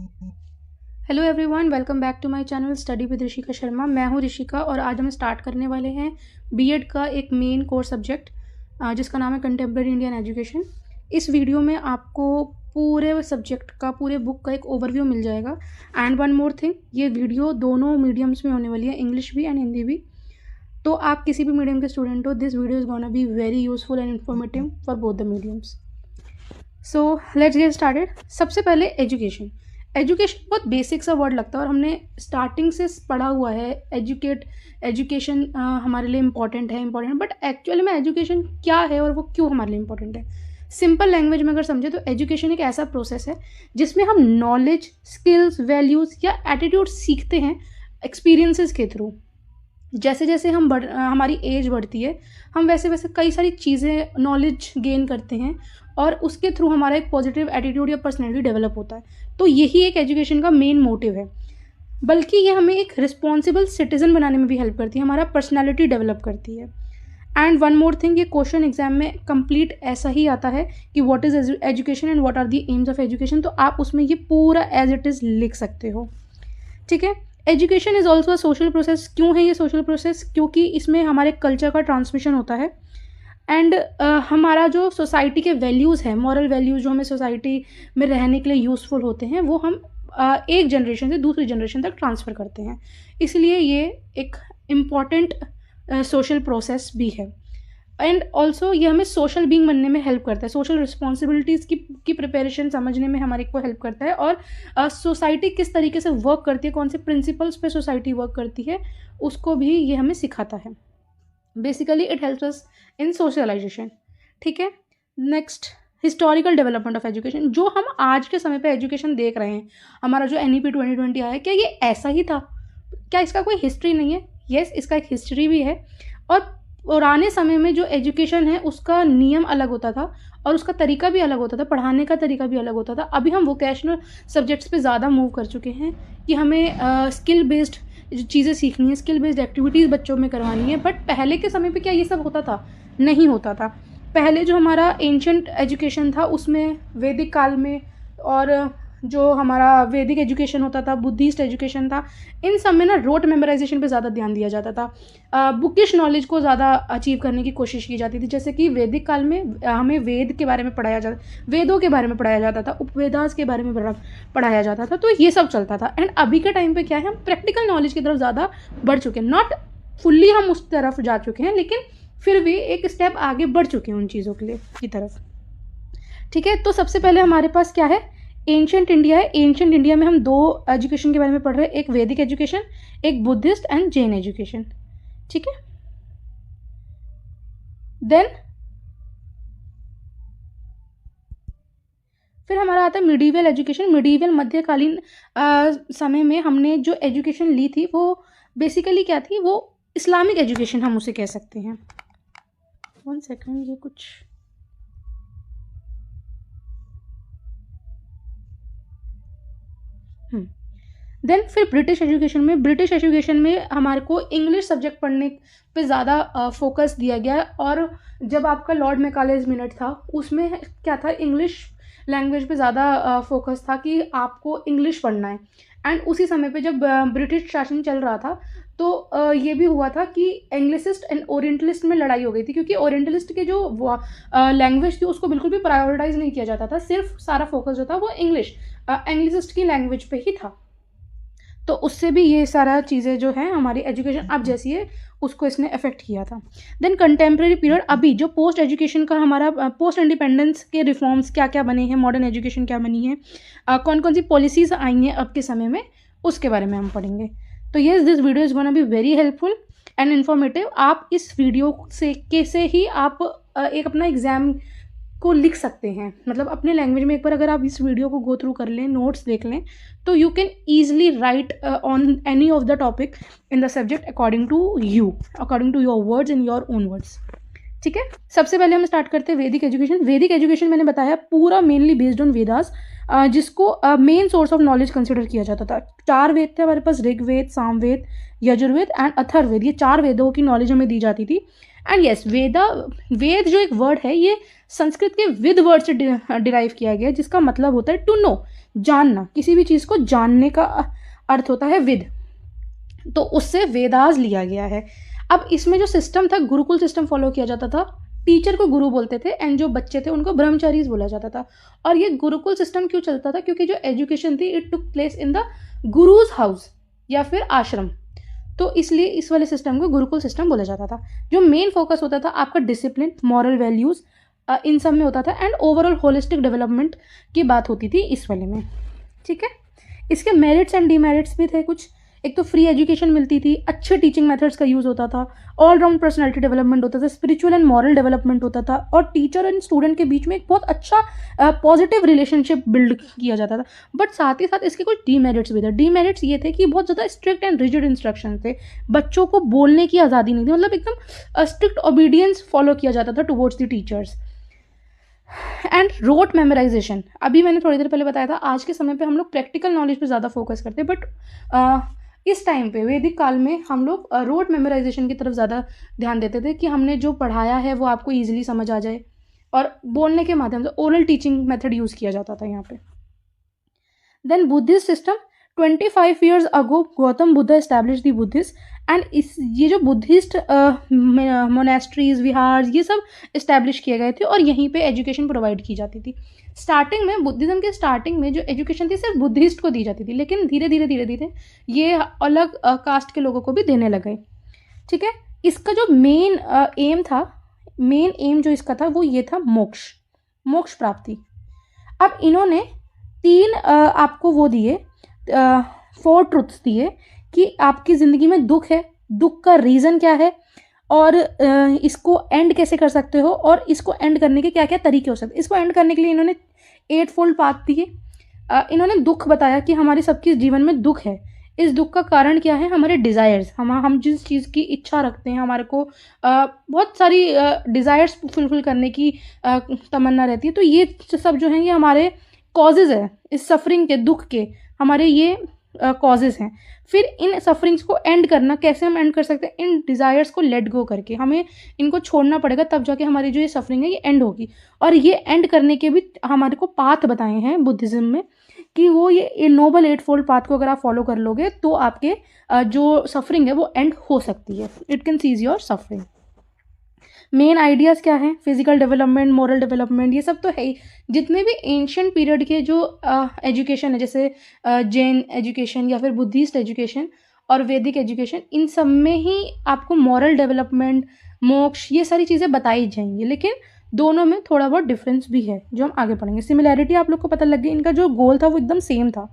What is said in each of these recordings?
Hello everyone, welcome back to my channel study with Rishika Sharma. मैं हूं ऋषिका और आज हम स्टार्ट करने वाले हैं बीएड का एक मेन कोर्स सब्जेक्ट जिसका नाम है कंटेम्प्रेरी इंडियन एजुकेशन। इस वीडियो में आपको पूरे सब्जेक्ट का, पूरे बुक का एक ओवरव्यू मिल जाएगा। एंड वन मोर थिंग, ये वीडियो दोनों मीडियम्स में होने वाली है, इंग्लिश भी एंड हिंदी भी। तो आप किसी भी मीडियम के स्टूडेंट हो, this video is gonna be very useful and informative for both the mediums. So let's get started. सबसे पहले एजुकेशन बहुत बेसिक सा वर्ड लगता है और हमने स्टार्टिंग से पढ़ा हुआ है। एजुकेशन हमारे लिए इम्पॉर्टेंट है, बट एक्चुअली में एजुकेशन क्या है और वो क्यों हमारे लिए इम्पॉर्टेंट है। सिंपल लैंग्वेज में अगर समझे तो एजुकेशन एक ऐसा प्रोसेस है जिसमें हम नॉलेज, स्किल्स, वैल्यूज़ या एटीट्यूड सीखते हैं एक्सपीरियंसेस के थ्रू। जैसे जैसे हमारी एज बढ़ती है, हम वैसे वैसे कई सारी चीज़ें, नॉलेज गेन करते हैं और उसके थ्रू हमारा एक पॉजिटिव एटीट्यूड या पर्सनैलिटी डेवलप होता है। तो यही एक एजुकेशन का मेन मोटिव है। बल्कि ये हमें एक रिस्पॉन्सिबल सिटीज़न बनाने में भी हेल्प करती है, हमारा पर्सनैलिटी डेवलप करती है। एंड वन मोर थिंग, ये क्वेश्चन एग्जाम में कंप्लीट ऐसा ही आता है कि what is education and what are the aims of education. तो आप उसमें ये पूरा एज इट इज़ लिख सकते हो, ठीक है। Education is also a social process. क्यों है ये सोशल प्रोसेस? क्योंकि इसमें हमारे कल्चर का ट्रांसमिशन होता है एंड हमारा जो सोसाइटी के वैल्यूज़ हैं, मॉरल वैल्यूज़ जो हमें सोसाइटी में रहने के लिए यूज़फुल होते हैं, वो हम एक जनरेशन से दूसरी जनरेशन तक ट्रांसफ़र करते हैं। इसलिए ये एक इम्पॉर्टेंट सोशल प्रोसेस भी है। एंड ऑल्सो ये हमें सोशल बीइंग बनने में हेल्प करता है, सोशल रिस्पॉन्सिबिलिटीज़ की प्रिपरेशन समझने में हमारे को हेल्प करता है। और सोसाइटी किस तरीके से वर्क करती है, कौन से प्रिंसिपल्स पे सोसाइटी वर्क करती है, उसको भी ये हमें सिखाता है। Basically it helps us in socialisation, ठीक है। Next, historical development of education. जो हम आज के समय पे एजुकेशन देख रहे हैं, हमारा जो NEP 2020 आया है, क्या ये ऐसा ही था? क्या इसका कोई हिस्ट्री नहीं है? यस, इसका एक हिस्ट्री भी है। और पुराने समय में जो एजुकेशन है उसका नियम अलग होता था और उसका तरीका भी अलग होता था, पढ़ाने का तरीका भी अलग होता था। अभी हम वोकेशनल सब्जेक्ट्स पे ज़्यादा मूव कर चुके हैं कि हमें स्किल बेस्ड चीज़ें सीखनी है, स्किल बेस्ड एक्टिविटीज़ बच्चों में करवानी है। बट पहले के समय पे क्या ये सब होता था? नहीं होता था। पहले जो हमारा एंशंट एजुकेशन था उसमें वैदिक काल में, और जो हमारा वैदिक एजुकेशन होता था, बुद्धिस्ट एजुकेशन था, इन सब में ना रोट मेमोराइजेशन पे ज़्यादा ध्यान दिया जाता था। बुकिश नॉलेज को ज़्यादा अचीव करने की कोशिश की जाती थी। जैसे कि वैदिक काल में हमें वेद के बारे में पढ़ाया जाता, वेदों के बारे में पढ़ाया जाता था, उपवेदास के बारे में पढ़ाया जाता था। तो ये सब चलता था। एंड अभी के टाइम पे क्या है, हम प्रैक्टिकल नॉलेज की तरफ ज़्यादा बढ़ चुके हैं। नॉट फुल्ली हम उस तरफ जा चुके हैं, लेकिन फिर भी एक स्टेप आगे बढ़ चुके हैं उन चीज़ों के लिए की तरफ, ठीक है। तो सबसे पहले हमारे पास क्या है, एंशंट इंडिया है। एंशंट इंडिया में हम दो एजुकेशन के बारे में पढ़ रहे हैं, एक वैदिक एजुकेशन, एक बुद्धिस्ट एंड जैन एजुकेशन, ठीक है। देन फिर हमारा आता है मिडीवल एजुकेशन। मिडीवल मध्यकालीन समय में हमने जो एजुकेशन ली थी वो बेसिकली क्या थी, वो इस्लामिक एजुकेशन हम उसे कह सकते हैं। 1 सेकेंड, ये कुछ देन फिर ब्रिटिश एजुकेशन में हमारे को इंग्लिश सब्जेक्ट पढ़ने पे ज़्यादा फोकस दिया गया। और जब आपका लॉर्ड मैकालेज मिनट था उसमें क्या था, इंग्लिश लैंग्वेज पे ज़्यादा फोकस था कि आपको इंग्लिश पढ़ना है। एंड उसी समय पे जब ब्रिटिश शासन चल रहा था तो ये भी हुआ था कि एंग्लिसिस्ट एंड ओरिएंटलिस्ट में लड़ाई हो गई थी, क्योंकि ओरिएंटलिस्ट के जो लैंग्वेज थी उसको बिल्कुल भी प्रायोरिटाइज नहीं किया जाता था, सिर्फ सारा फोकस जो था वो एंग्लिसिस्ट की लैंग्वेज पे ही था। तो उससे भी ये सारा चीज़ें जो हैं हमारी एजुकेशन अब जैसी है उसको इसने अफेक्ट किया था। देन कंटेम्प्रेरी पीरियड, अभी जो पोस्ट एजुकेशन का हमारा पोस्ट इंडिपेंडेंस के रिफॉर्म्स क्या क्या बने हैं, मॉडर्न एजुकेशन क्या बनी है, कौन कौन सी पॉलिसीज़ आई हैं अब के समय में, उसके बारे में हम पढ़ेंगे। तो yes, this video is gonna be very helpful and informative. आप इस वीडियो से ही आप एक अपना एग्ज़ाम को लिख सकते हैं, मतलब अपने लैंग्वेज में। एक बार अगर आप इस वीडियो को गो थ्रू कर लें, नोट्स देख लें, तो you can easily write on any of the topic in the subject according to your words in your own words, ठीक है। सबसे पहले हम स्टार्ट करते हैं वैदिक एजुकेशन। वैदिक एजुकेशन मैंने बताया पूरा मेनली बेस्ड ऑन वेदास, जिसको main source of knowledge consider किया जाता था। 4 वेद थे हमारे पास, ऋग्वेद, सामवेद, यजुर्वेद एंड अथर्ववेद। ये 4 वेदों की नॉलेज हमें दी जाती थी। एंड यस, वेद जो एक वर्ड है ये संस्कृत के विद वर्ड से डिराइव किया गया, जिसका मतलब होता है टू नो, जानना, किसी भी चीज़ को जानने का अर्थ होता है विद, तो उससे वेदास लिया गया है। अब इसमें जो सिस्टम था, गुरुकुल सिस्टम फॉलो किया जाता था। टीचर को गुरु बोलते थे एंड जो बच्चे थे उनको ब्रह्मचारीज बोला जाता था। और ये गुरुकुल सिस्टम क्यों चलता था? क्योंकि जो एजुकेशन थी it took place in the guru's house या फिर आश्रम, तो इसलिए इस वाले सिस्टम को गुरुकुल सिस्टम बोला जाता था। जो मेन फोकस होता था आपका डिसिप्लिन, मॉरल वैल्यूज़, इन सब में होता था एंड ओवरऑल होलिस्टिक डेवलपमेंट की बात होती थी इस वाले में। ठीक है, इसके मेरिट्स एंड डीमेरिट्स भी थे कुछ। एक तो फ्री एजुकेशन मिलती थी, अच्छे टीचिंग मेथड्स का यूज़ होता था, ऑलराउंड पर्सनालिटी डेवलपमेंट होता था, स्पिरिचुअल एंड मॉरल डेवलपमेंट होता था, और टीचर एंड स्टूडेंट के बीच में एक बहुत अच्छा पॉजिटिव रिलेशनशिप बिल्ड किया जाता था। बट साथ ही साथ इसके कुछ डीमेरिट्स भी थे। डीमेरिट्स ये थे कि बहुत ज़्यादा स्ट्रिक्ट एंड रिजिड इंस्ट्रक्शन थे, बच्चों को बोलने की आज़ादी नहीं थी, मतलब एकदम स्ट्रिक्ट ओबीडियंस फॉलो किया जाता था towards the teachers. And wrote memorisation, अभी मैंने थोड़ी देर पहले बताया था, आज के समय पे हम लोग प्रैक्टिकल नॉलेज पे ज़्यादा फोकस करते हैं, बट इस टाइम पे वैदिक काल में हम लोग रोट मेमोराइजेशन की तरफ ज़्यादा ध्यान देते थे कि हमने जो पढ़ाया है वो आपको ईजिली समझ आ जाए, और बोलने के माध्यम से ओरल टीचिंग मेथड यूज़ किया जाता था यहाँ पे। Then Buddhist system, 25 years ago Gautam Buddha establish the Buddhist, and ये जो बुद्धिस्ट मोनेस्ट्रीज, विहार, ये सब इस्टेब्लिश किए गए थे और यहीं पे एजुकेशन प्रोवाइड की जाती थी। स्टार्टिंग में बुद्धिज़्म के स्टार्टिंग में जो एजुकेशन थी सिर्फ बुद्धिस्ट को दी जाती थी, लेकिन धीरे धीरे ये अलग कास्ट के लोगों को भी देने लगे। ठीक है, इसका जो मेन एम जो इसका था वो ये था मोक्ष प्राप्ति। अब इन्होंने 3 आपको वो दिए, 4 ट्रुथ्स दिए कि आपकी ज़िंदगी में दुख है, दुख का रीज़न क्या है, और इसको एंड कैसे कर सकते हो, और इसको एंड करने के क्या क्या तरीके हो सकते हैं। इसको एंड करने के लिए इन्होंने 8 फोल्ड पाथ दिए। इन्होंने दुख बताया कि हमारे सबके जीवन में दुख है, इस दुख का कारण क्या है, हमारे डिज़ायर्स, हम जिस चीज़ की इच्छा रखते हैं, हमारे को बहुत सारी डिज़ायर्स फुलफिल करने की तमन्ना रहती है, तो ये सब जो हैं ये हमारे कॉजेज़ है, इस सफरिंग के, दुख के हमारे ये कॉजेज़ हैं। फिर इन सफरिंग्स को एंड करना, कैसे हम एंड कर सकते हैं, इन डिज़ायर्स को लेट गो करके, हमें इनको छोड़ना पड़ेगा, तब जाके हमारी जो ये सफरिंग है ये एंड होगी। और ये एंड करने के भी हमारे को पाथ बताए हैं बुद्धिज़्म में कि वो ये नोबल 8 फोल्ड पाथ को अगर आप फॉलो कर लोगे तो आपके जो सफरिंग है वो एंड हो सकती है, it can sees your suffering. Main ideas क्या हैं, फिजिकल डेवलपमेंट, मोरल डेवलपमेंट, ये सब तो है ही। जितने भी एंशियंट पीरियड के जो एजुकेशन है, जैसे जैन एजुकेशन या फिर बुद्धिस्ट एजुकेशन और वैदिक एजुकेशन, इन सब में ही आपको मॉरल डेवलपमेंट, मोक्ष, ये सारी चीज़ें बताई जाएंगी, लेकिन दोनों में थोड़ा बहुत डिफरेंस भी है जो हम आगे पढ़ेंगे। सिमिलैरिटी आप लोग को पता लग गई, इनका जो गोल था वो एकदम सेम था,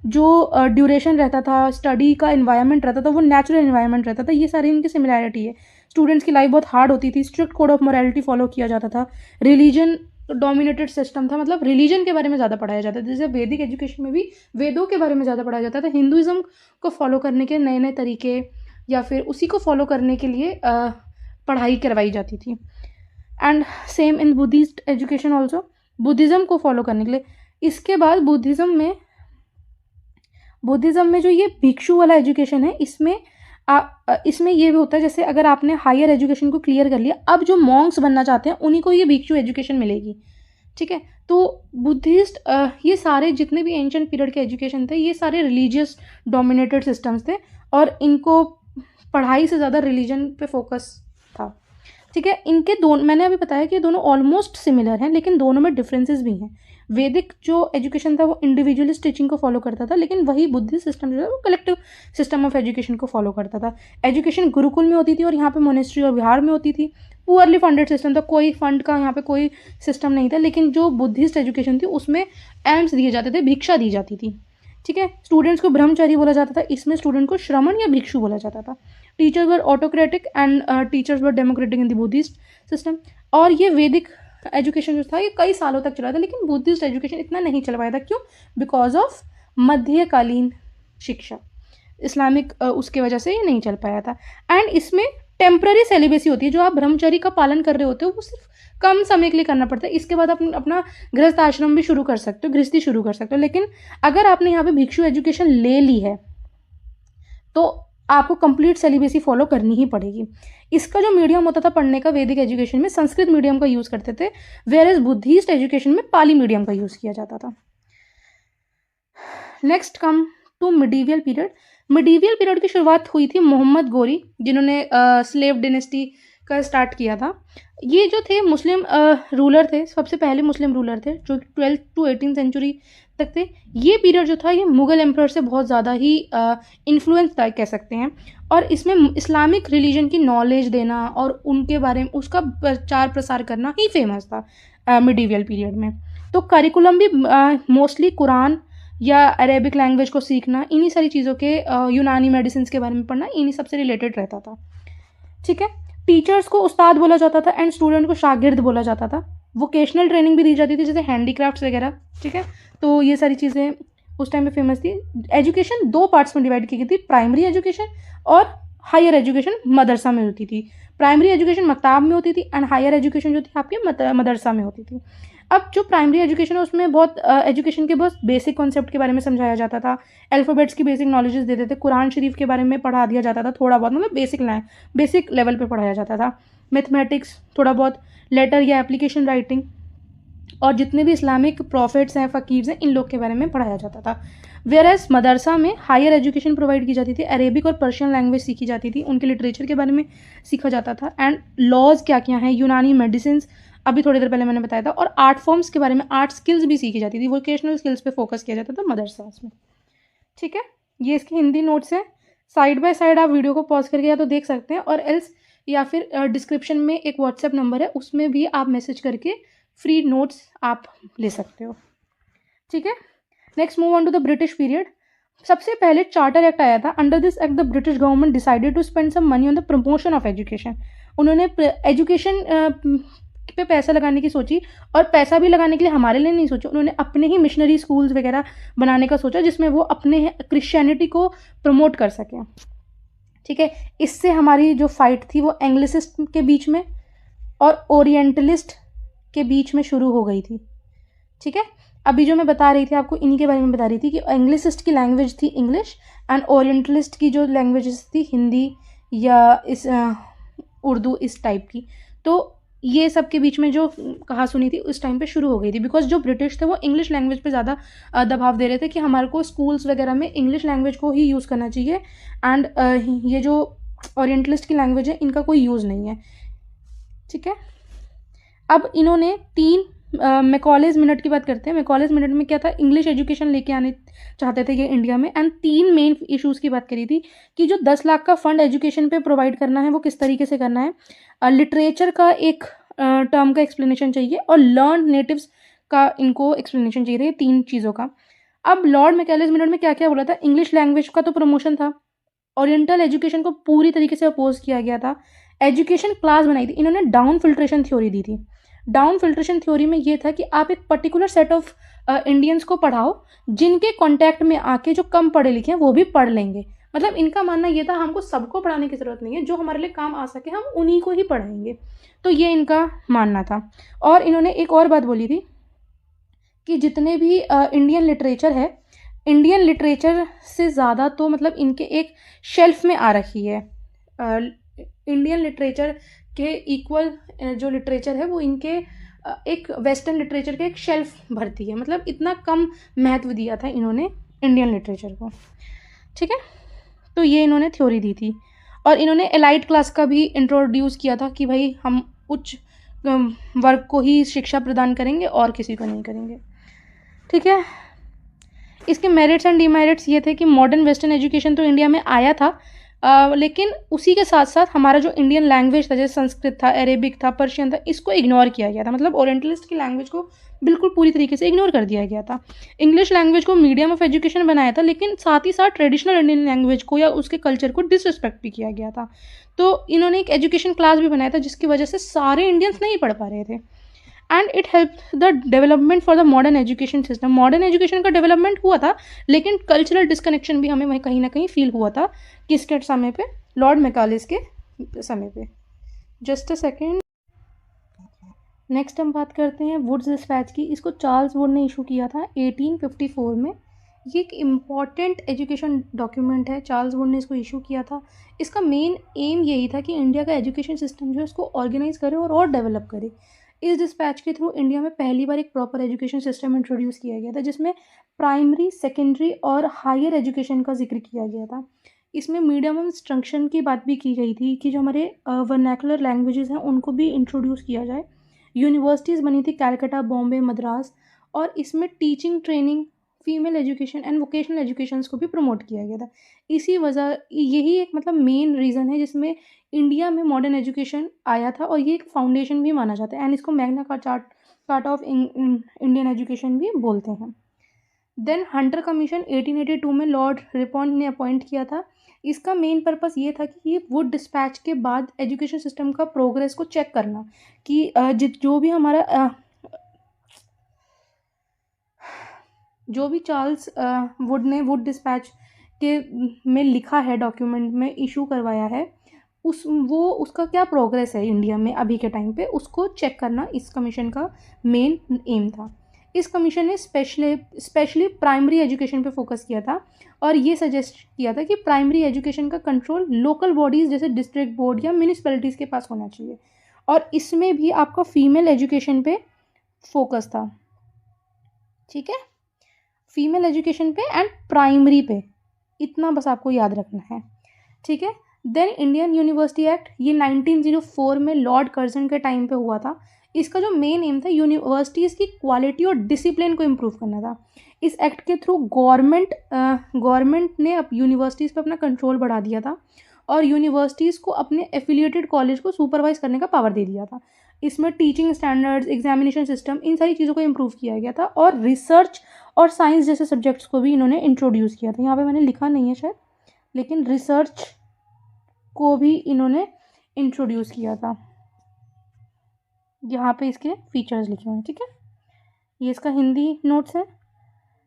जो ड्यूरेशन रहता था, स्टडी का इन्वायरमेंट रहता था, वो नेचुरल इन्वायरमेंट रहता था, ये सारी इनकी सिमिलैरिटी है। स्टूडेंट्स की लाइफ बहुत हार्ड होती थी, strict code of morality follow किया जाता था, रिलीजन डोमिनेटेड सिस्टम था, मतलब रिलीजन के बारे में ज़्यादा पढ़ाया जाता था। जैसे वैदिक एजुकेशन में भी वेदों के बारे में ज़्यादा पढ़ाया जाता था, हिंदुज़म को फॉलो करने के नए नए तरीके या फिर उसी को फॉलो करने के लिए पढ़ाई करवाई जाती थी। And same in Buddhist education also, Buddhism को फॉलो करने के लिए। इसके बाद बुद्धिज़्म में जो ये भिक्षु वाला एजुकेशन है, इसमें ये भी होता है, जैसे अगर आपने हायर एजुकेशन को क्लियर कर लिया, अब जो मॉन्क्स बनना चाहते हैं उन्हीं को ये भिक्षु एजुकेशन मिलेगी। ठीक है, तो बुद्धिस्ट ये सारे जितने भी एंशिएंट पीरियड के एजुकेशन थे ये सारे रिलीजियस डोमिनेटेड सिस्टम्स थे और इनको पढ़ाई से ज़्यादा रिलीजन पे फोकस था। ठीक है, इनके दोनों, मैंने अभी बताया कि दोनों ऑलमोस्ट सिमिलर हैं, लेकिन दोनों में डिफरेंसेस भी हैं। वैदिक जो एजुकेशन था वो इंडिविजुअलिस्ट टीचिंग को फॉलो करता था, लेकिन वही बुद्धिस्ट सिस्टम जो है वो कलेक्टिव सिस्टम ऑफ एजुकेशन को फॉलो करता था। एजुकेशन गुरुकुल में होती थी और यहाँ पे मोनेस्ट्री और विहार में होती थी। पुअरली फंडेड सिस्टम था, कोई फंड का यहाँ पे कोई सिस्टम नहीं था, लेकिन जो बुद्धिस्ट एजुकेशन थी उसमें एम्स दिए जाते थे, भिक्षा दी जाती थी। ठीक है, स्टूडेंट्स को ब्रह्मचारी बोला जाता था, इसमें स्टूडेंट को श्रमण या भिक्षु बोला जाता था। Teachers were autocratic and teachers were democratic in the Buddhist system. और ये वैदिक एजुकेशन जो था ये कई सालों तक चला था, लेकिन बुद्धिस्ट एजुकेशन इतना नहीं चल पाया था। क्यों? बिकॉज ऑफ मध्यकालीन शिक्षा, इस्लामिक उसके वजह से ये नहीं चल पाया था। एंड इसमें टेम्पररी सेलिबेसी होती है, जो आप ब्रह्मचर्य का पालन कर रहे होते हो वो सिर्फ कम समय के लिए करना पड़ता है, इसके बाद आप अपना गृहस्थ आश्रम भी शुरू कर सकते हो, गृहस्थी शुरू कर सकते हो। लेकिन अगर आपने यहाँ पे भिक्षु एजुकेशन ले ली है तो आपको कंप्लीट सेलिबेसी फॉलो करनी ही पड़ेगी। इसका जो मीडियम होता था पढ़ने का, वैदिक एजुकेशन में संस्कृत मीडियम का यूज़ करते थे, वेयर एज बुद्धिस्ट एजुकेशन में पाली मीडियम का यूज़ किया जाता था। Next come to medieval period. Medieval period की शुरुआत हुई थी मोहम्मद गोरी, जिन्होंने स्लेव डिनेस्टी का स्टार्ट किया था। ये जो थे मुस्लिम रूलर थे, सबसे पहले मुस्लिम रूलर थे जो 12th to 18th सेंचुरी तक थे। ये पीरियड जो था ये मुग़ल एम्पर से बहुत ज़्यादा ही इन्फ्लुएंस था कह सकते हैं, और इसमें इस्लामिक रिलीजन की नॉलेज देना और उनके बारे में उसका प्रचार प्रसार करना ही फेमस था मिडीवियल पीरियड में। तो करिकुलम भी मोस्टली कुरान या अरेबिक लैंग्वेज को सीखना, इन्हीं सारी चीज़ों के यूनानी मेडिसिन के बारे में पढ़ना, इन्हीं सबसे रिलेटेड रहता था। ठीक है, टीचर्स को उस्ताद बोला जाता था एंड स्टूडेंट को शागिर्द बोला जाता था। वोकेशनल ट्रेनिंग भी दी जाती थी, जैसे हैंडीक्राफ्ट्स वगैरह। ठीक है, तो ये सारी चीज़ें उस टाइम पे फेमस थी। एजुकेशन 2 पार्ट्स में डिवाइड की गई थी, प्राइमरी एजुकेशन और हायर एजुकेशन मदरसा में होती थी। प्राइमरी एजुकेशन मकताब में होती थी एंड हायर एजुकेशन जो थी आपके मदरसा में होती थी। अब जो प्राइमरी एजुकेशन है उसमें बहुत एजुकेशन के बहुत बेसिक कॉन्सेप्ट के बारे में समझाया जाता था, अल्फ़ाबेट्स की बेसिक नॉलेजेस देते थे, कुरान शरीफ के बारे में पढ़ा दिया जाता था थोड़ा बहुत, मतलब बेसिक लेवल पे पढ़ाया जाता था। मैथमेटिक्स, थोड़ा बहुत लेटर या एप्लीकेशन राइटिंग, और जितने भी इस्लामिक प्रॉफिट्स हैं, फ़कीर्स हैं, इन लोग के बारे में पढ़ाया जाता था। वेयरएज़ मदरसा में हायर एजुकेशन प्रोवाइड की जाती थी, अरेबिक और पर्शियन लैंग्वेज सीखी जाती थी, उनके लिटरेचर के बारे में सीखा जाता था, एंड लॉज क्या क्या हैं, यूनानी मेडिसिन अभी थोड़ी देर पहले मैंने बताया था, और आर्ट फॉर्म्स के बारे में, आर्ट स्किल्स भी सीखी जाती थी। वोकेशनल स्किल्स पे फोकस किया जाता था मदरसास में। ठीक है, ये इसके हिंदी नोट्स हैं। साइड बाय साइड आप वीडियो को पॉज करके या तो देख सकते हैं, और एल्स या फिर डिस्क्रिप्शन में एक व्हाट्सएप नंबर है, उसमें भी आप मैसेज करके फ्री नोट्स आप ले सकते हो। ठीक है, next move on to the British period. सबसे पहले चार्टर एक्ट आया था। Under this act the British government decided to spend some money on the promotion of education. उन्होंने एजुकेशन पे पैसा लगाने की सोची, और पैसा भी लगाने के लिए हमारे लिए नहीं सोचा, उन्होंने अपने ही मिशनरी स्कूल्स वगैरह बनाने का सोचा, जिसमें वो अपने क्रिश्चियनिटी को प्रमोट कर सकें। ठीक है, इससे हमारी जो फाइट थी वो एंग्लिसिस्ट के बीच में और ओरिएंटलिस्ट के बीच में शुरू हो गई थी। ठीक है, अभी जो मैं बता रही थी आपको, इन्हीं के बारे में बता रही थी कि एंग्लिसिस्ट की लैंग्वेज थी इंग्लिश, एंड ओरिएंटलिस्ट की जो लैंग्वेजेस थी हिंदी या इस उर्दू, इस टाइप की। तो ये सब के बीच में जो कहा सुनी थी उस टाइम पे शुरू हो गई थी, बिकॉज जो ब्रिटिश थे वो इंग्लिश लैंग्वेज पे ज़्यादा दबाव दे रहे थे कि हमारे को स्कूल्स वगैरह में इंग्लिश लैंग्वेज को ही यूज़ करना चाहिए, एंड ये जो ओरिएंटलिस्ट की लैंग्वेज है इनका कोई यूज़ नहीं है। ठीक है, अब इन्होंने 3 मैकॉलेज मिनट की बात करते हैं। मैकॉलेज मिनट में क्या था, इंग्लिश एजुकेशन लेके आने चाहते थे ये इंडिया में, एंड 3 मेन इश्यूज़ की बात करी थी कि जो 10 लाख का फंड एजुकेशन पे प्रोवाइड करना है वो किस तरीके से करना है, लिटरेचर का एक टर्म का एक्सप्लेनेशन चाहिए, और लर्न नेटिव्स का इनको एक्सप्लेनेशन चाहिए, 3 चीज़ों का। अब लॉर्ड मैकॉलेज मिनट में क्या क्या बोला था, इंग्लिश लैंग्वेज का तो प्रमोशन था, ओरिएंटल एजुकेशन को पूरी तरीके से अपोज किया गया था, एजुकेशन क्लास बनाई थी, इन्होंने डाउन फिल्ट्रेशन थ्योरी दी थी। डाउन फिल्ट्रेशन थ्योरी में ये था कि आप एक पर्टिकुलर सेट ऑफ इंडियंस को पढ़ाओ, जिनके कांटेक्ट में आके जो कम पढ़े लिखे हैं वो भी पढ़ लेंगे। मतलब इनका मानना ये था, हमको सबको पढ़ाने की ज़रूरत नहीं है, जो हमारे लिए काम आ सके हम उन्हीं को ही पढ़ाएंगे। तो ये इनका मानना था। और इन्होंने एक और बात बोली थी कि जितने भी इंडियन लिटरेचर है, इंडियन लिटरेचर से ज़्यादा तो मतलब इनके एक शेल्फ में आ रखी है, इंडियन लिटरेचर के इक्वल जो लिटरेचर है वो इनके एक वेस्टर्न लिटरेचर के एक शेल्फ भरती है। मतलब इतना कम महत्व दिया था इन्होंने इंडियन लिटरेचर को। ठीक है, तो ये इन्होंने थ्योरी दी थी, और इन्होंने एलाइट क्लास का भी इंट्रोड्यूस किया था कि भाई हम उच्च वर्ग को ही शिक्षा प्रदान करेंगे और किसी को नहीं करेंगे। ठीक है, इसके मेरिट्स एंड डीमेरिट्स ये थे कि मॉडर्न वेस्टर्न एजुकेशन तो इंडिया में आया था, लेकिन उसी के साथ साथ हमारा जो इंडियन लैंग्वेज था, जैसे संस्कृत था, अरेबिक था, पर्शियन था, इसको इग्नोर किया गया था। मतलब ओरिएंटलिस्ट की लैंग्वेज को बिल्कुल पूरी तरीके से इग्नोर कर दिया गया था। इंग्लिश लैंग्वेज को मीडियम ऑफ एजुकेशन बनाया था, लेकिन साथ ही साथ ट्रेडिशनल इंडियन लैंग्वेज को या उसके कल्चर को डिसरिस्पेक्ट भी किया गया था। तो इन्होंने एक एजुकेशन क्लास भी बनाया था, जिसकी वजह से सारे इंडियंस नहीं पढ़ पा रहे थे, and it help the development for the modern education system. Modern education का डेवलपमेंट हुआ था, लेकिन कल्चरल डिस्कनेक्शन भी हमें वहीं कहीं ना कहीं फील हुआ था। किसके समय पे, लॉर्ड मैकॉलेज के समय पे। जस्ट अ सेकेंड, नेक्स्ट हम बात करते हैं वुड्स डिस्पैच की। इसको चार्ल्स वुड ने इशू किया था 1854 में। ये एक इम्पॉर्टेंट एजुकेशन डॉक्यूमेंट है, चार्ल्स वुड ने इसको इशू किया था। इसका मेन एम यही था कि इंडिया का एजुकेशन सिस्टम जो है उसको ऑर्गेनाइज करे और डेवलप करे। इस डिस्पैच के थ्रू इंडिया में पहली बार एक प्रॉपर एजुकेशन सिस्टम इंट्रोड्यूस किया गया था, जिसमें प्राइमरी, सेकेंडरी और हायर एजुकेशन का जिक्र किया गया था। इसमें मीडियम ऑफ इंस्ट्रक्शन की बात भी की गई थी कि जो हमारे वर्नैकुलर लैंग्वेजेस हैं उनको भी इंट्रोड्यूस किया जाए। यूनिवर्सिटीज़ बनी थी कैलकाटा, बॉम्बे, मद्रास, और इसमें teaching, training, female education and vocational educations को भी प्रमोट किया गया था। इसी वजह यही एक मतलब मेन रीज़न है जिसमें इंडिया में मॉडर्न एजुकेशन आया था, और ये एक फाउंडेशन भी माना जाता है, एंड इसको Magna carta of Indian education भी बोलते हैं। देन हंटर कमीशन 1882 में लॉर्ड रिपॉन्ट ने अपॉइंट किया था। इसका मेन पर्पस ये था कि ये वुड डिस्पैच के बाद एजुकेशन सिस्टम का प्रोग्रेस को चेक करना कि जो भी हमारा जो भी चार्ल्स वुड ने वुड डिस्पैच के में लिखा है, डॉक्यूमेंट में इशू करवाया है, उसका क्या प्रोग्रेस है इंडिया में अभी के टाइम पे, उसको चेक करना इस कमीशन का मेन एम था। इस कमीशन ने स्पेशली प्राइमरी एजुकेशन पे फोकस किया था, और ये सजेस्ट किया था कि प्राइमरी एजुकेशन का कंट्रोल लोकल बॉडीज़ जैसे डिस्ट्रिक्ट बोर्ड या म्यूनिसिपैलिटीज़ के पास होना चाहिए, और इसमें भी आपका फीमेल एजुकेशन पे फोकस था। ठीक है, फीमेल एजुकेशन पे एंड प्राइमरी पे, इतना बस आपको याद रखना है। ठीक है। देन इंडियन यूनिवर्सिटी एक्ट, ये 1904 में लॉर्ड कर्जन के टाइम पे हुआ था। इसका जो मेन एम था यूनिवर्सिटीज़ की क्वालिटी और डिसिप्लिन को इम्प्रूव करना था। इस एक्ट के थ्रू गवर्नमेंट ने अब यूनिवर्सिटीज़ पे अपना कंट्रोल बढ़ा दिया था, और यूनिवर्सिटीज़ को अपने एफिलिएटेड कॉलेज को सुपरवाइज करने का पावर दे दिया था। इसमें टीचिंग स्टैंडर्ड्स, एग्जामिनेशन सिस्टम, इन सारी चीज़ों को इम्प्रूव किया गया था, और रिसर्च और साइंस जैसे सब्जेक्ट्स को भी इन्होंने इंट्रोड्यूस किया था। यहाँ पे मैंने लिखा नहीं है शायद, लेकिन रिसर्च को भी इन्होंने इंट्रोड्यूस किया था। यहाँ पे इसके फीचर्स लिखे हुए हैं। ठीक है, ये इसका हिंदी नोट्स है।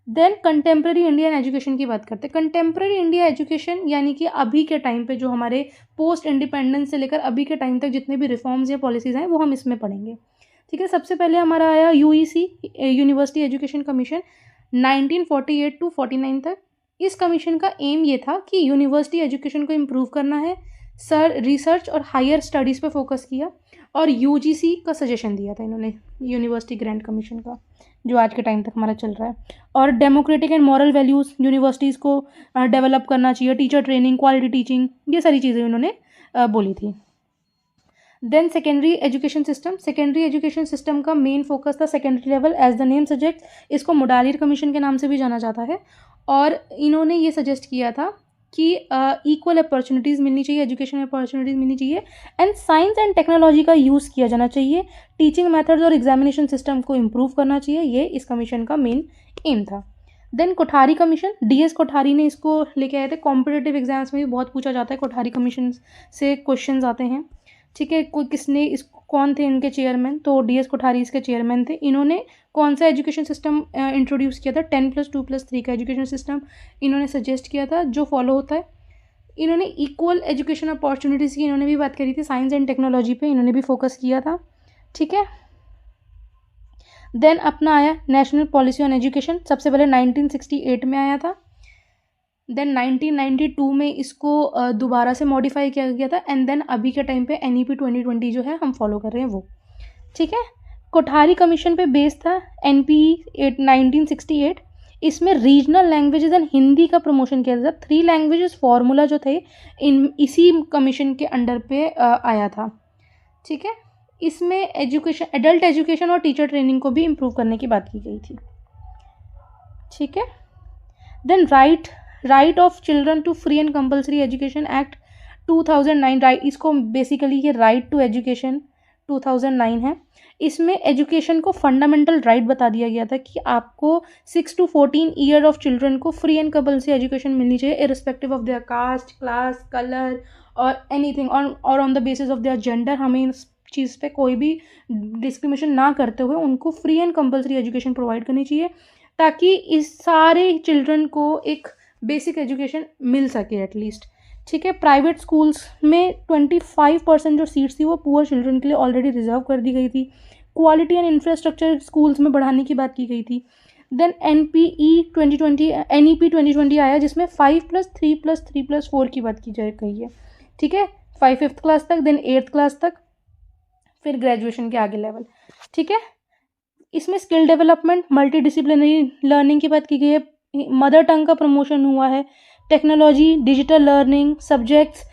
देन कंटेम्प्रेरी इंडियन एजुकेशन की बात करते हैं। कंटेम्प्रेरी इंडिया एजुकेशन यानी कि अभी के टाइम पे जो हमारे पोस्ट इंडिपेंडेंस से लेकर अभी के टाइम तक जितने भी रिफॉर्म्स या पॉलिसीज़ हैं वो हम इसमें पढ़ेंगे। ठीक है, सबसे पहले हमारा आया यूईसी, यूनिवर्सिटी एजुकेशन कमीशन, 1948 to 49 तक। इस कमीशन का एम ये था कि यूनिवर्सिटी एजुकेशन को इम्प्रूव करना है, रिसर्च और हायर स्टडीज़ पे फोकस किया, और यूजीसी का सजेशन दिया था इन्होंने, यूनिवर्सिटी ग्रांट कमीशन का, जो आज के टाइम तक हमारा चल रहा है। और democratic and moral values universities को डेवलप करना चाहिए, टीचर ट्रेनिंग, क्वालिटी टीचिंग, ये सारी चीज़ें उन्होंने बोली थी। देन सेकेंडरी एजुकेशन सिस्टम का मेन फोकस था secondary level, as the name suggest, इसको मुडालिर कमीशन के नाम से भी जाना जाता है। और इन्होंने ये सजेस्ट किया था कि इक्वल अपॉर्चुनिटीज़ मिलनी चाहिए, एजुकेशन अपॉर्चुनिटीज़ मिलनी चाहिए, एंड साइंस एंड टेक्नोलॉजी का यूज़ किया जाना चाहिए, टीचिंग मेथड्स और एग्जामिनेशन सिस्टम को इम्प्रूव करना चाहिए। ये इस कमीशन का मेन एम था। Then Kothari commission, DS Kothari ने इसको लेके आए थे। कॉम्पिटेटिव एग्जाम्स में भी बहुत पूछा जाता है, कोठारी कमीशन से क्वेश्चन आते हैं। ठीक है, कौन थे इनके चेयरमैन, तो डीएस कोठारी इसके चेयरमैन थे। इन्होंने कौन सा एजुकेशन सिस्टम इंट्रोड्यूस किया था, 10+2+3 का एजुकेशन सिस्टम इन्होंने सजेस्ट किया था, जो फॉलो होता है। इन्होंने इक्वल एजुकेशन अपॉर्चुनिटीज़ की इन्होंने भी बात करी थी, साइंस एंड टेक्नोलॉजी पे इन्होंने भी फोकस किया था। ठीक है। देन अपना आया नेशनल पॉलिसी ऑन एजुकेशन, सबसे पहले 1968 में आया था। देन 1992 में इसको दोबारा से मॉडिफाई किया गया था, एंड देन अभी के टाइम पे NEP 2020 जो है हम फॉलो कर रहे हैं वो। ठीक है, कोठारी कमीशन पे बेस था NPE 1968। इसमें रीजनल लैंग्वेजेस एंड हिंदी का प्रमोशन किया था। 3 लैंग्वेजेस फार्मूला जो थे इसी कमीशन के अंडर पे आया था। ठीक है, इसमें एडल्ट एजुकेशन और टीचर ट्रेनिंग को भी इम्प्रूव करने की बात की गई थी। ठीक है। Then right of children to free and compulsory education act 2009, इसको बेसिकली ये राइट टू एजुकेशन 2009 है। इसमें एजुकेशन को फंडामेंटल राइट बता दिया गया था कि आपको 6 to 14 ईयर ऑफ चिल्ड्रन को फ्री एंड कंपल्सरी एजुकेशन मिलनी चाहिए, irrespective of their caste, class, colour और एनीथिंग, और on the basis of their gender. हमें इस चीज़ पे कोई भी डिस्क्रिमिनेशन ना करते हुए उनको free and compulsory education provide करनी चाहिए, ताकि इस सारे चिल्ड्रन को एक बेसिक एजुकेशन मिल सके एटलीस्ट। ठीक है, प्राइवेट स्कूल्स में 25% जो सीट्स थी वो पुअर चिल्ड्रन के लिए ऑलरेडी रिजर्व कर दी गई थी। क्वालिटी एंड इंफ्रास्ट्रक्चर स्कूल्स में बढ़ाने की बात की गई थी। देन NEP 2020 आया, जिसमें 5+3+3+4 की बात की गई है। ठीक है, 5th क्लास तक, देन 8th क्लास तक, फिर ग्रेजुएशन के आगे लेवल। ठीक है। इसमें skill development, multi disciplinary learning की बात की गई है, मदर टंग का प्रमोशन हुआ है, technology, digital learning, subjects,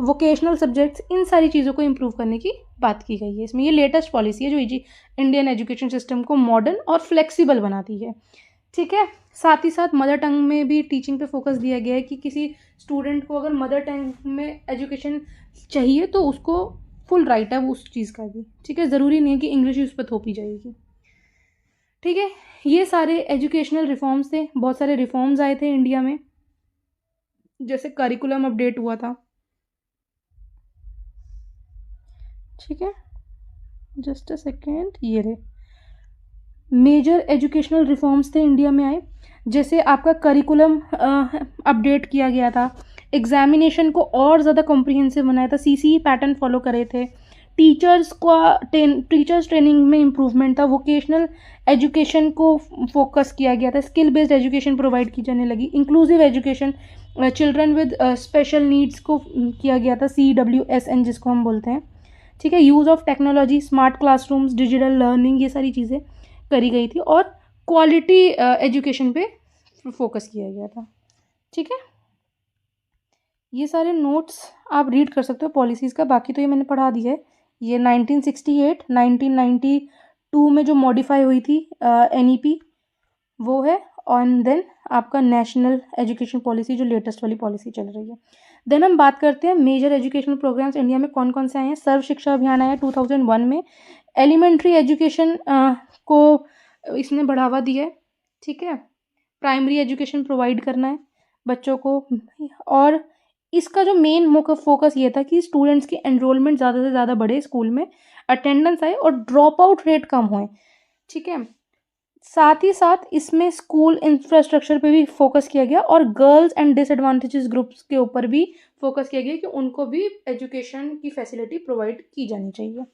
vocational subjects, इन सारी चीज़ों को इम्प्रूव करने की बात की गई है इसमें। ये लेटेस्ट पॉलिसी है जो इंडियन एजुकेशन सिस्टम को मॉडर्न और फ्लेक्सिबल बनाती है। ठीक है। साथ ही साथ मदर टंग में भी टीचिंग पे फोकस दिया गया है कि किसी स्टूडेंट को अगर मदर टंग में एजुकेशन चाहिए तो उसको फुल राइट है वो उस चीज़ का भी। ठीक है, ज़रूरी नहीं है कि इंग्लिश ही उस पर थोपी जाएगी। ठीक है, ये सारे एजुकेशनल रिफॉर्म्स थे, बहुत सारे रिफॉर्म्स आए थे इंडिया में, जैसे करिकुलम अपडेट हुआ था। ठीक है, जस्ट अ सेकेंड, ये रहे मेजर एजुकेशनल रिफॉर्म्स थे इंडिया में आए, जैसे आपका करिकुलम अपडेट किया गया था, एग्जामिनेशन को और ज़्यादा कॉम्प्रिहेंसिव बनाया था, सीसीई पैटर्न फॉलो करे थे, टीचर्स ट्रेनिंग में इम्प्रूवमेंट था, वोकेशनल एजुकेशन को फोकस किया गया था, स्किल बेस्ड एजुकेशन प्रोवाइड की जाने लगी, inclusive education, children with special needs को किया गया था, CWSN जिसको हम बोलते हैं। ठीक है, use of technology, smart classrooms, digital learning, ये सारी चीज़ें करी गई थी और क्वालिटी एजुकेशन पे फोकस किया गया था। ठीक है, ये सारे नोट्स आप रीड कर सकते हो पॉलिसीज़ का, बाकी तो ये मैंने पढ़ा दिया है। ये 1968 1992 में जो मॉडिफाई हुई थी NEP वो है, और देन आपका नेशनल एजुकेशन पॉलिसी जो लेटेस्ट वाली पॉलिसी चल रही है। देन हम बात करते हैं मेजर एजुकेशनल प्रोग्राम्स इंडिया में कौन कौन से आए हैं। सर्व शिक्षा अभियान आया 2001 में, एलिमेंट्री एजुकेशन को इसने बढ़ावा दिया है। ठीक है, प्राइमरी एजुकेशन प्रोवाइड करना है बच्चों को, और इसका जो मेन मुख्य फोकस ये था कि स्टूडेंट्स की एनरोलमेंट ज़्यादा से ज़्यादा बढ़े स्कूल में, अटेंडेंस आए और ड्रॉप आउट रेट कम होए। ठीक है, साथ ही साथ इसमें स्कूल इंफ्रास्ट्रक्चर पे भी फोकस किया गया और गर्ल्स एंड डिसएडवांटेजेस ग्रुप्स के ऊपर भी फोकस किया गया कि उनको भी एजुकेशन की फैसिलिटी प्रोवाइड की जानी चाहिए।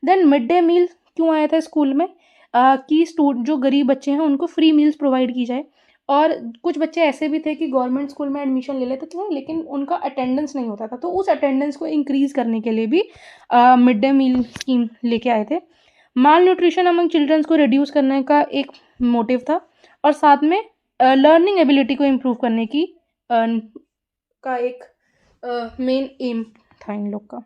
देन मिड डे मील क्यों आया था स्कूल में, कि जो गरीब बच्चे हैं उनको फ्री मील्स प्रोवाइड की जाए, और कुछ बच्चे ऐसे भी थे कि गवर्नमेंट स्कूल में एडमिशन ले लेते थे लेकिन उनका अटेंडेंस नहीं होता था, तो उस अटेंडेंस को इंक्रीज़ करने के लिए भी मिड डे मील स्कीम लेके आए थे। माल न्यूट्रिशन अमंग चिल्ड्रंस को रिड्यूस करने का एक मोटिव था, और साथ में लर्निंग एबिलिटी को इम्प्रूव करने की का एक मेन एम था इन लोग का।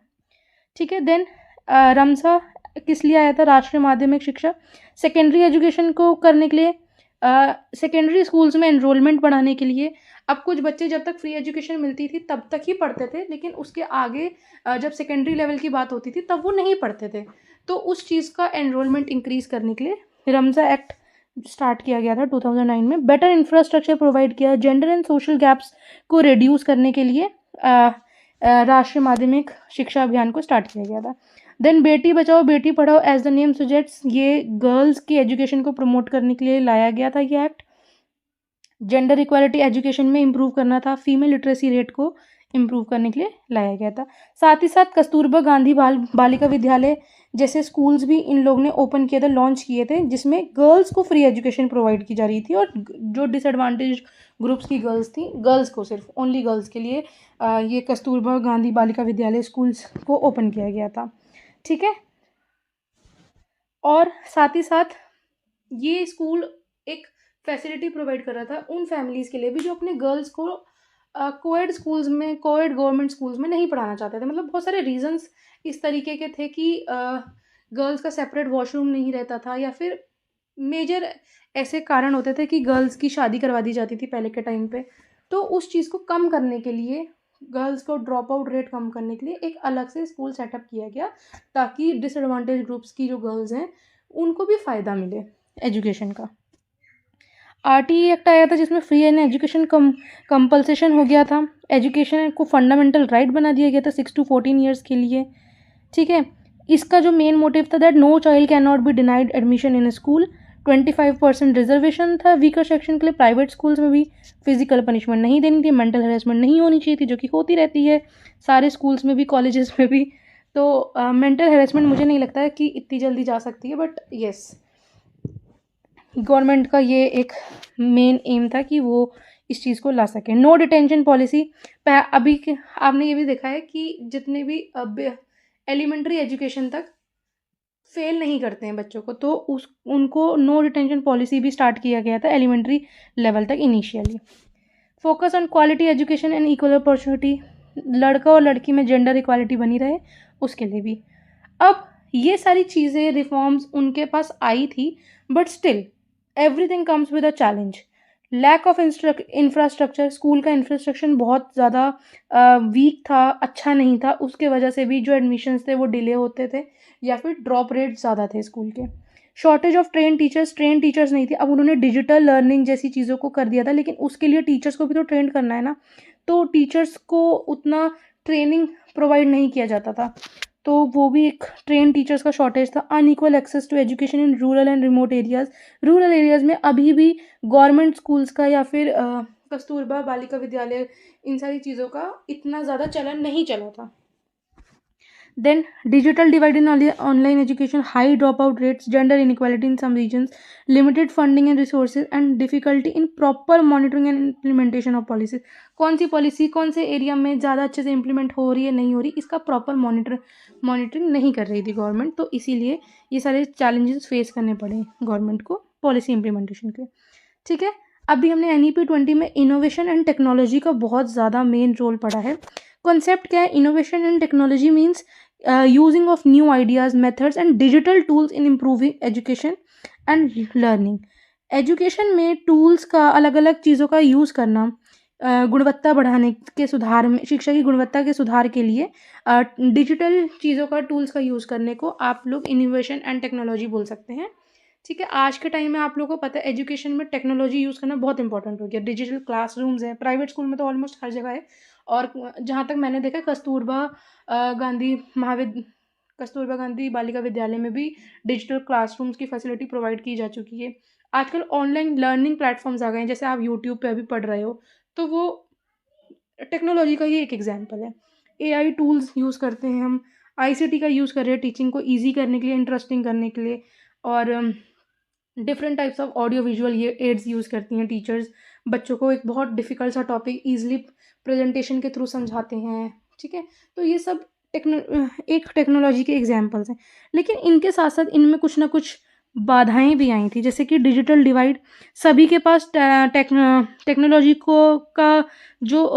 ठीक है, देन रमसा किस लिए आया था, राष्ट्रीय माध्यमिक शिक्षा, सेकेंडरी एजुकेशन को करने के लिए, सेकेंडरी स्कूल्स में एनरोलमेंट बढ़ाने के लिए। अब कुछ बच्चे जब तक फ्री एजुकेशन मिलती थी तब तक ही पढ़ते थे, लेकिन उसके आगे जब सेकेंडरी लेवल की बात होती थी तब वो नहीं पढ़ते थे, तो उस चीज़ का एनरोलमेंट इंक्रीज़ करने के लिए रमज़ा एक्ट स्टार्ट किया गया था 2009 में। बेटर इंफ्रास्ट्रक्चर प्रोवाइड किया, जेंडर एंड सोशल गैप्स को रिड्यूस करने के लिए राष्ट्रीय माध्यमिक शिक्षा अभियान को स्टार्ट किया गया था। Then Beti Bachao Beti Padhao, as the name suggests, ये गर्ल्स की एजुकेशन को प्रमोट करने के लिए लाया गया था ये एक्ट। जेंडर इक्वालिटी एजुकेशन में इम्प्रूव करना था, फीमेल लिटरेसी रेट को इम्प्रूव करने के लिए लाया गया था। साथ ही साथ कस्तूरबा गांधी बालिका विद्यालय जैसे स्कूल्स भी इन लोग ने ओपन किए थे, लॉन्च किए थे, जिसमें गर्ल्स को फ्री एजुकेशन प्रोवाइड की जा रही थी, और जो डिसएडवांटेज ग्रुप्स की गर्ल्स थी, गर्ल्स को सिर्फ ओनली गर्ल्स के लिए ये कस्तूरबा गांधी बालिका विद्यालय स्कूल्स को ओपन किया गया था। ठीक है, और साथ ही साथ ये स्कूल एक फैसिलिटी प्रोवाइड कर रहा था उन फैमिलीज़ के लिए भी जो अपने गर्ल्स को कोएड स्कूल्स में, कोएड गवर्नमेंट स्कूल्स में नहीं पढ़ाना चाहते थे। मतलब बहुत सारे रीजंस इस तरीके के थे कि गर्ल्स का सेपरेट वॉशरूम नहीं रहता था, या फिर मेजर ऐसे कारण होते थे कि गर्ल्स की शादी करवा दी जाती थी पहले के टाइम पे। तो उस चीज़ को कम करने के लिए, गर्ल्स को ड्रॉप आउट रेट कम करने के लिए एक अलग से स्कूल सेटअप किया गया, ताकि डिसएडवांटेज ग्रुप्स की जो गर्ल्स हैं उनको भी फ़ायदा मिले एजुकेशन का। RTE एक्ट आया था जिसमें फ्री एंड एजुकेशन कंपल्सेशन हो गया था, एजुकेशन को फंडामेंटल राइट बना दिया गया था 6 to 14 ईयर्स के लिए। ठीक है, इसका जो मेन मोटिव था that no child can not be denied admission in school, 25% reservation था वीकर सेक्शन के लिए, प्राइवेट स्कूल्स में भी फिजिकल पनिशमेंट नहीं देनी थी, मेंटल हेरेसमेंट नहीं होनी चाहिए थी, जो कि होती रहती है सारे स्कूल्स में भी, कॉलेजेस में भी। तो मेंटल हेरेसमेंट मुझे नहीं लगता है कि इतनी जल्दी जा सकती है, बट येस, गवर्नमेंट का ये एक मेन एम था कि वो इस चीज़ को ला सके। नो डिटेंशन पॉलिसी, अभी आपने ये भी देखा है कि जितने भी अब एलिमेंट्री एजुकेशन तक फेल नहीं करते हैं बच्चों को, तो उस उनको नो डिटेंशन पॉलिसी भी स्टार्ट किया गया था एलिमेंट्री लेवल तक initially. Focus on quality education and equal opportunity, लड़का और लड़की में जेंडर इक्वालिटी बनी रहे उसके लिए भी। अब ये सारी चीज़ें रिफॉर्म्स उनके पास आई थी, but still everything comes with a challenge. Lack of infrastructure, school का इंफ्रास्ट्रक्चर बहुत ज़्यादा वीक था, अच्छा नहीं था, उसके वजह से भी जो एडमिशन्स थे वो डिले होते थे या फिर ड्रॉप रेट ज़्यादा थे स्कूल के। शॉर्टेज ऑफ ट्रेन टीचर्स नहीं थी। अब उन्होंने डिजिटल लर्निंग जैसी चीज़ों को कर दिया था, लेकिन उसके लिए टीचर्स को भी तो ट्रेन करना है ना, तो टीचर्स को उतना ट्रेनिंग प्रोवाइड नहीं किया जाता था, तो वो भी एक ट्रेन टीचर्स का शॉर्टेज था। Unequal access to education in rural and remote areas, rural areas में अभी भी गवर्नमेंट स्कूल्स का या फिर कस्तूरबा बालिका विद्यालय, इन सारी चीज़ों का इतना ज़्यादा चलन नहीं चला था। Then digital divide in online education, high dropout rates, gender inequality in some regions, limited funding and resources, and difficulty in proper monitoring and implementation of policies. कौन सी पॉलिसी कौन से एरिया में ज़्यादा अच्छे से इम्प्लीमेंट हो रही है नहीं हो रही, इसका प्रॉपर मॉनिटरिंग नहीं कर रही थी गवर्नमेंट, तो इसीलिए ये सारे चैलेंजेस फेस करने पड़े गवर्नमेंट को पॉलिसी इम्प्लीमेंटेशन के। ठीक है, अभी हमने NEP 20 में इनोवेशन एंड टेक्नोलॉजी का बहुत ज़्यादा मेन रोल पड़ा है। कॉन्सेप्ट क्या है? Innovation and technology means using of new ideas, methods and digital tools in improving education and learning. Education में टूल्स का अलग अलग चीज़ों का यूज़ करना, गुणवत्ता बढ़ाने के सुधार में, शिक्षा की गुणवत्ता के सुधार के लिए डिजिटल चीज़ों का टूल्स का यूज़ करने को आप लोग इनोवेशन एंड टेक्नोलॉजी बोल सकते हैं। ठीक है, आज के टाइम में आप लोगों को पता है एजुकेशन में टेक्नोलॉजी यूज़ करना बहुत इंपॉर्टेंट हो गया। डिजिटल क्लासरूम्स हैं, प्राइवेट स्कूल में तो ऑलमोस्ट हर जगह है, और जहाँ तक मैंने देखा गांधी कस्तूरबा गांधी बालिका विद्यालय में भी डिजिटल क्लासरूम्स की फैसिलिटी प्रोवाइड की जा चुकी है। आजकल ऑनलाइन लर्निंग प्लेटफॉर्म्स आ गए हैं, जैसे आप यूट्यूब पे अभी पढ़ रहे हो, तो वो टेक्नोलॉजी का ही एक एग्जाम्पल है। AI टूल्स यूज़ करते हैं हम, ICT का यूज़ कर रहे हैं टीचिंग को ईजी करने के लिए, इंटरेस्टिंग करने के लिए, और different types of audio visual ये एड्स यूज़ करती हैं टीचर्स। बच्चों को एक बहुत डिफ़िकल्ट सा टॉपिक ईजिली प्रेजेंटेशन के थ्रू समझाते हैं। ठीक है, तो ये सब एक टेक्नोलॉजी के एग्जांपल्स हैं, लेकिन इनके साथ साथ इनमें कुछ ना कुछ बाधाएं भी आई थी, जैसे कि डिजिटल डिवाइड। सभी के पास टेक्नोलॉजी को का जो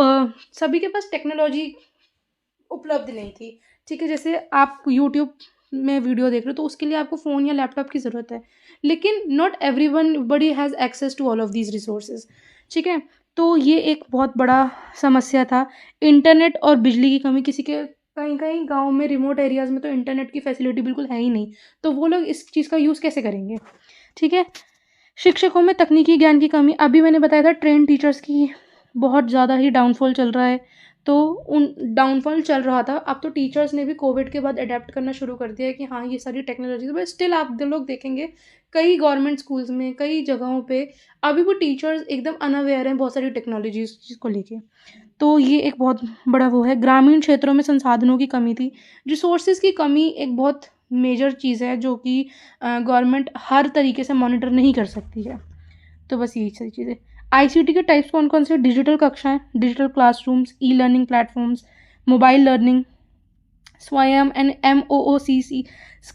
सभी के पास टेक्नोलॉजी उपलब्ध नहीं थी। ठीक है, जैसे आप यूट्यूब में वीडियो देख रहे हो तो उसके लिए आपको फ़ोन या लैपटॉप की ज़रूरत है, लेकिन not everyone body has access to all of these resources. ठीक है, तो ये एक बहुत बड़ा समस्या था। इंटरनेट और बिजली की कमी, किसी के कहीं कहीं गांव में रिमोट एरियाज़ में तो इंटरनेट की फैसिलिटी बिल्कुल है ही नहीं, तो वो लोग इस चीज़ का यूज़ कैसे करेंगे। ठीक है, शिक्षकों में तकनीकी ज्ञान की कमी, अभी मैंने बताया था ट्रेन टीचर्स की बहुत ज़्यादा ही डाउनफॉल चल रहा है, तो उन डाउनफॉल चल रहा था। अब तो टीचर्स ने भी कोविड के बाद अडेप्ट करना शुरू कर दिया है कि हाँ ये सारी टेक्नोलॉजी, बट स्टिल आप लोग देखेंगे कई गवर्नमेंट स्कूल्स में कई जगहों पे अभी वो टीचर्स एकदम अनअवेयर हैं बहुत सारी टेक्नोलॉजीज को लेके, तो ये एक बहुत बड़ा वो है। ग्रामीण क्षेत्रों में संसाधनों की कमी थी, रिसोर्सेज की कमी एक बहुत मेजर चीज़ है जो कि गवर्नमेंट हर तरीके से मॉनिटर नहीं कर सकती है। तो बस यही सारी चीज़ें। ICT के टाइप्स कौन कौन से? डिजिटल कक्षाएं, digital classrooms, learning platforms, mobile learning, स्वयं एंड MOOC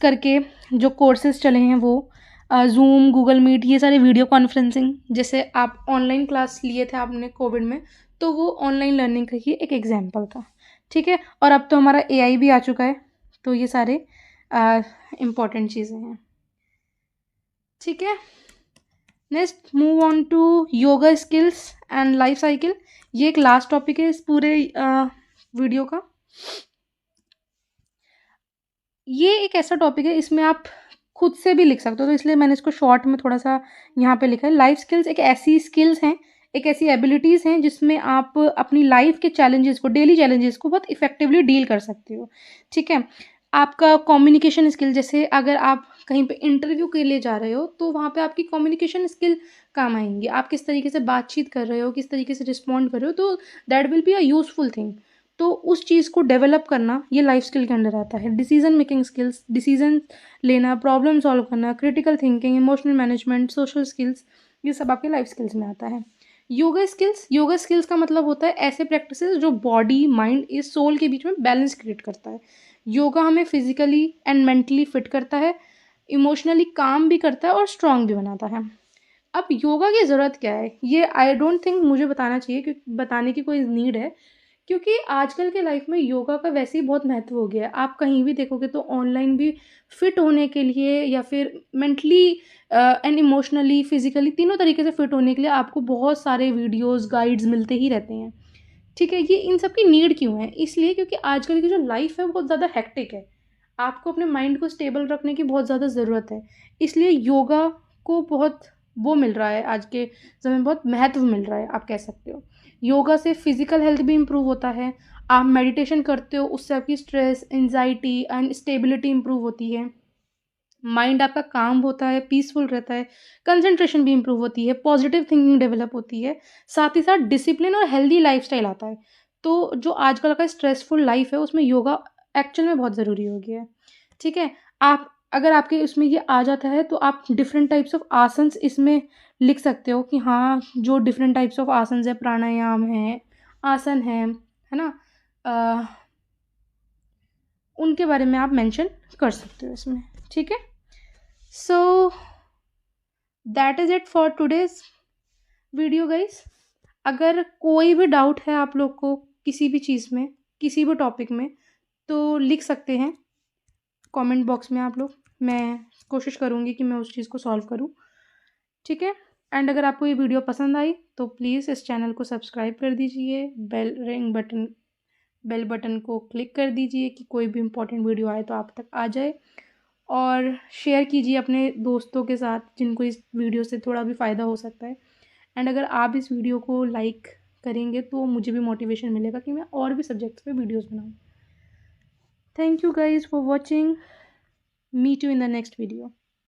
करके जो कोर्सेज चले हैं वो, जूम, गूगल मीट, ये सारे वीडियो कॉन्फ्रेंसिंग, जैसे आप ऑनलाइन क्लास लिए थे आपने कोविड में, तो वो ऑनलाइन लर्निंग का ही एक एग्जाम्पल था। ठीक है, और अब तो हमारा AI भी आ चुका है, तो ये सारे इम्पॉर्टेंट चीज़ें हैं। ठीक है, next move on to yoga skills and life cycle. ये एक लास्ट टॉपिक है इस पूरे वीडियो का। ये एक ऐसा टॉपिक है, इसमें आप खुद से भी लिख सकते हो, तो इसलिए मैंने इसको शॉर्ट में थोड़ा सा यहाँ पे लिखा है। लाइफ स्किल्स एक ऐसी स्किल्स हैं, एक ऐसी एबिलिटीज़ हैं जिसमें आप अपनी लाइफ के चैलेंजेस को, डेली चैलेंजेस को बहुत इफेक्टिवली डील कर सकते हो। ठीक है, आपका कम्युनिकेशन स्किल, जैसे अगर आप कहीं पे इंटरव्यू के लिए जा रहे हो तो वहाँ पे आपकी कम्युनिकेशन स्किल काम आएंगी। आप किस तरीके से बातचीत कर रहे हो, किस तरीके से रिस्पॉन्ड कर रहे हो, तो that will be a useful thing. तो उस चीज़ को डेवलप करना ये लाइफ स्किल के अंदर आता है। डिसीजन मेकिंग स्किल्स, डिसीजन लेना, प्रॉब्लम सॉल्व करना, critical thinking, emotional management, social skills, ये सब आपके लाइफ स्किल्स में आता है। योगा स्किल्स का मतलब होता है ऐसे प्रैक्टिसेस जो बॉडी, माइंड, इस सोल के बीच में बैलेंस क्रिएट करता है। योगा हमें फिजिकली एंड मेंटली फिट करता है, इमोशनली काम भी करता है और स्ट्रांग भी बनाता है। अब योगा की ज़रूरत क्या है, ये आई डोंट थिंक मुझे बताना चाहिए, क्योंकि बताने की कोई नीड है, क्योंकि आजकल के लाइफ में योगा का वैसे ही बहुत महत्व हो गया है। आप कहीं भी देखोगे तो ऑनलाइन भी फिट होने के लिए या फिर मेंटली एंड इमोशनली फिजिकली तीनों तरीके से फिट होने के लिए आपको बहुत सारे वीडियोस गाइड्स मिलते ही रहते हैं। ठीक है, ये इन सब की नीड क्यों है? इसलिए क्योंकि आजकल की जो लाइफ है बहुत ज़्यादा हेक्टिक है। आपको अपने माइंड को स्टेबल रखने की बहुत ज़्यादा ज़रूरत है। इसलिए योगा को बहुत वो मिल रहा है, आज के समय में बहुत महत्व मिल रहा है, आप कह सकते हो। योगा से फिजिकल हेल्थ भी इम्प्रूव होता है। आप मेडिटेशन करते हो, उससे आपकी stress, anxiety and stability improve होती है। माइंड आपका काम होता है, पीसफुल रहता है, कंसंट्रेशन भी इम्प्रूव होती है, पॉजिटिव थिंकिंग डेवलप होती है, साथ ही साथ डिसिप्लिन और हेल्दी लाइफस्टाइल आता है। तो जो आजकल का स्ट्रेसफुल लाइफ है उसमें योगा एक्चुअल में बहुत ज़रूरी हो गया है। ठीक है, आप अगर आपके उसमें ये आ जाता है तो आप डिफरेंट टाइप्स ऑफ आसन्स इसमें लिख सकते हो कि हाँ, जो डिफरेंट टाइप्स ऑफ आसन्स है, प्राणायाम है, आसन है ना, अ, उनके बारे में आप मेंशन कर सकते हो इसमें। ठीक है, so that is it for today's video guys. अगर कोई भी डाउट है आप लोग को किसी भी चीज़ में, किसी भी टॉपिक में, तो लिख सकते हैं कमेंट बॉक्स में आप लोग। मैं कोशिश करूँगी कि मैं उस चीज़ को सॉल्व करूँ। ठीक है, एंड अगर आपको ये वीडियो पसंद आई तो प्लीज़ इस चैनल को सब्सक्राइब कर दीजिए, बेल बटन को क्लिक कर दीजिए कि कोई भी इम्पोर्टेंट वीडियो आए तो आप तक आ जाए, और शेयर कीजिए अपने दोस्तों के साथ जिनको इस वीडियो से थोड़ा भी फ़ायदा हो सकता है। एंड अगर आप इस वीडियो को लाइक करेंगे तो मुझे भी मोटिवेशन मिलेगा कि मैं और भी सब्जेक्ट्स पे वीडियोस बनाऊँ। Thank you guys for watching, meet you in the next video.